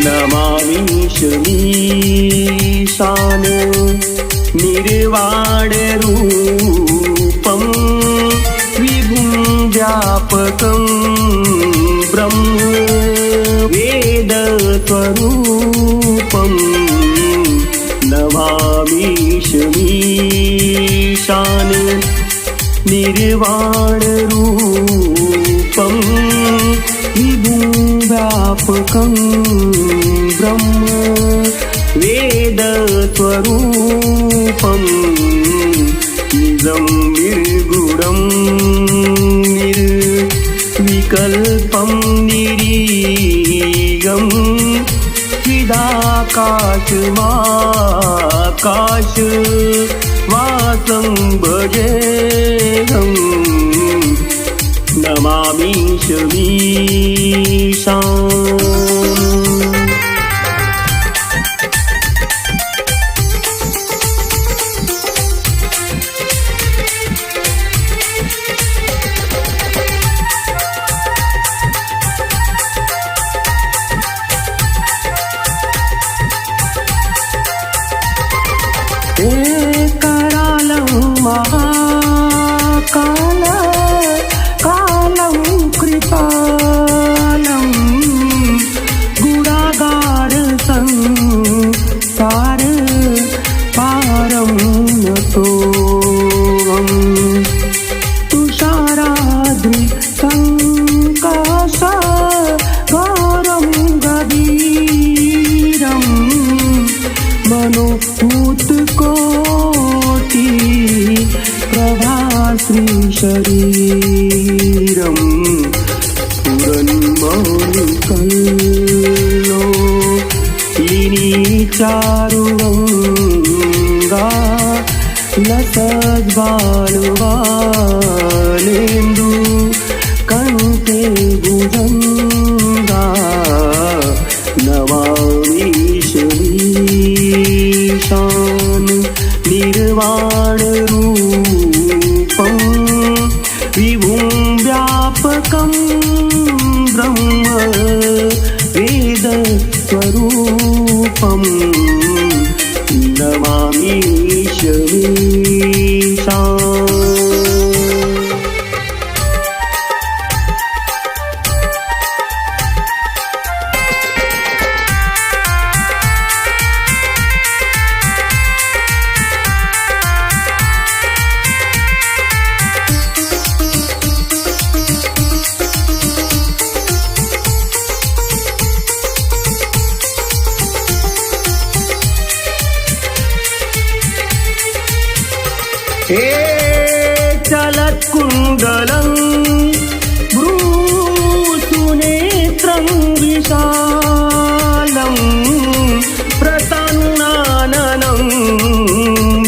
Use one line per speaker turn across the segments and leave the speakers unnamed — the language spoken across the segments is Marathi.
नमामीशमीशान निर्वाणरूपं विभुं व्यापकं ब्रह्म वेदस्वरूपं नमामीशमीशान निर्वाणरूपं विभुं व्यापकं ब्रह्म वेदस्वरूपं निजं निर्गुणं निर्विकल्पं निरीगं चिदाकाशमाकाशवासं भजेऽहं नमामीशमीशान्। करालं महाकाल कालं कृपालं गुणागार संसार पारं नतोऽहं तुषाराद्रि संकाश गौरं गभीरं मनोभूतकोटि प्रभाश्री शरीरं पुरन्मौलिकल्लो चारुवङ्गा लसद्बालवालेन्दु कण्ठे भुजङ्गा नमामीशमीशान् निर्वाणरूपं विभुं व्यापकं ब्रह्म वेदस्वरूपं नमामीशमीशान्। हे चलत्कुण्डलं भ्रूसुनेत्रं विशालं प्रसन्नाननं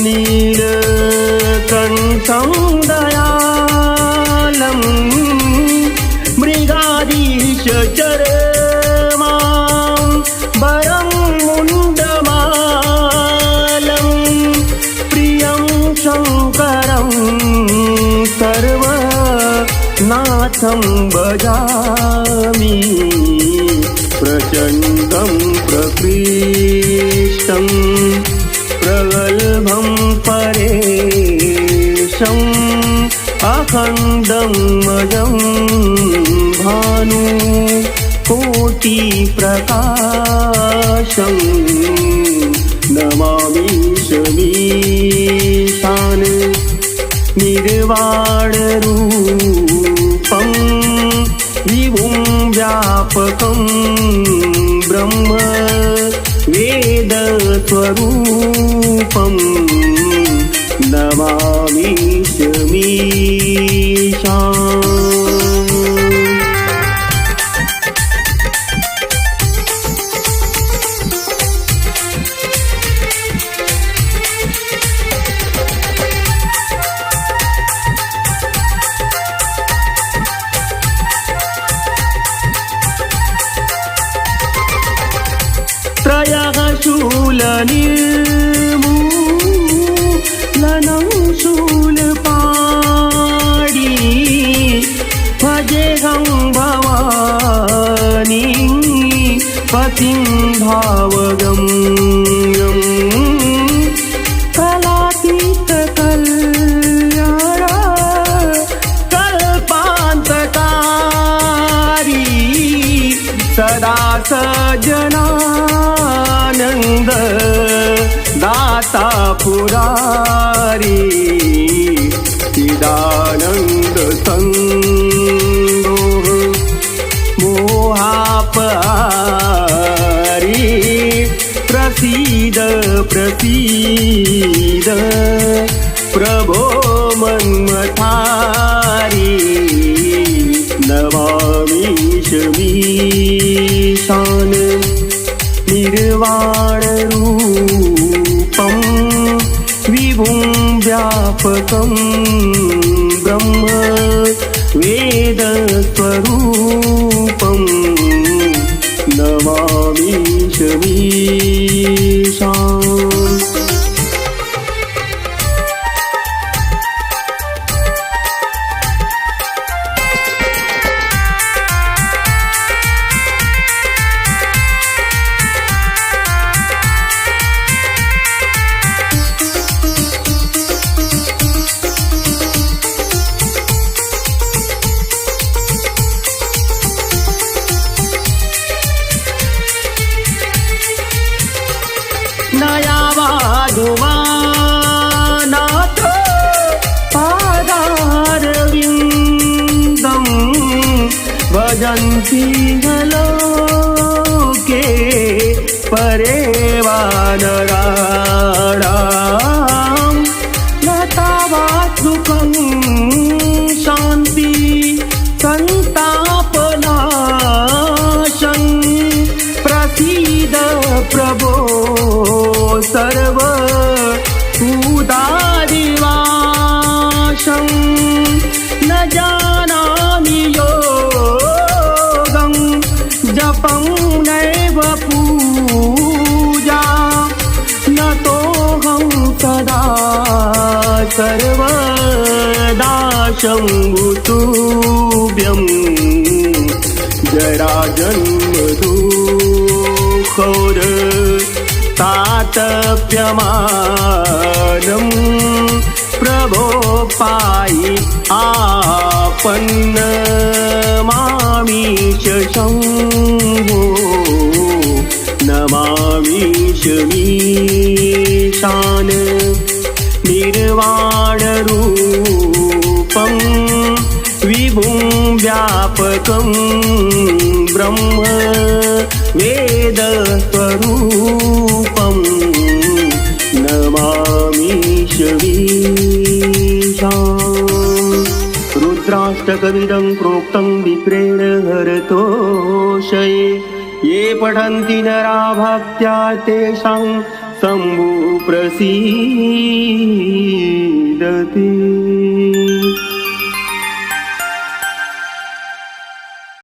नीलकण्ठं दयालं मृगाधीशचरमां वरं मुण्डमालं प्रियं शङ्करं सर्वनाथं भजामि प्रचण्डं प्रकृष्टं प्रगल्भं परेशम् अखण्डं अजं भानु कोटिप्रकाशं नमामीशमीशान् निर्वाणरूपं विभुं व्यापकं ब्रह्म वेदस्वरूपं नमामीशमीशान्। त्रयः शूलनिर्मूलनं शूलपाणि भजेऽहं भवानीं सिंहावगम्यम् कलातीतकल्याण कल्पान्तकारी सदा सज्जनानन्द दाता पुरारी चिदानन्द संदोह मोहापहारी प्रसीद प्रसीद प्रभो मन्मथारी नमामीश मीशान निर्वाणरूपं विभुं व्यापकं ब्रह्म वेदस्वरूपं नमामीश मीशान् नयावादुमानाथ पादारविन्दं भजन्ति लोके परे वानराणां न तावत् सुखं शान्ति सन्तापनाशं प्रसीद प्रभो सर्व उदादिवाशं न जानामि योगं जपं नैव पूजा न तोऽहं सदा सर्वदा शम्भुतुभ्यं जराजन्म दुःखोर तातप्यमानं प्रभो पाहि आपन्न मामीश शम्भो नमामीश मीशान निर्वाणरूपं विभुं व्यापकं ब्रह्म वेदस्वरूपं नमामीश मीशान् रुद्राष्टकमिदं प्रोक्तं विप्रेण हरतोषये ये पठन्ति नरा भक्त्या तेषां शम्भुः प्रसीदति।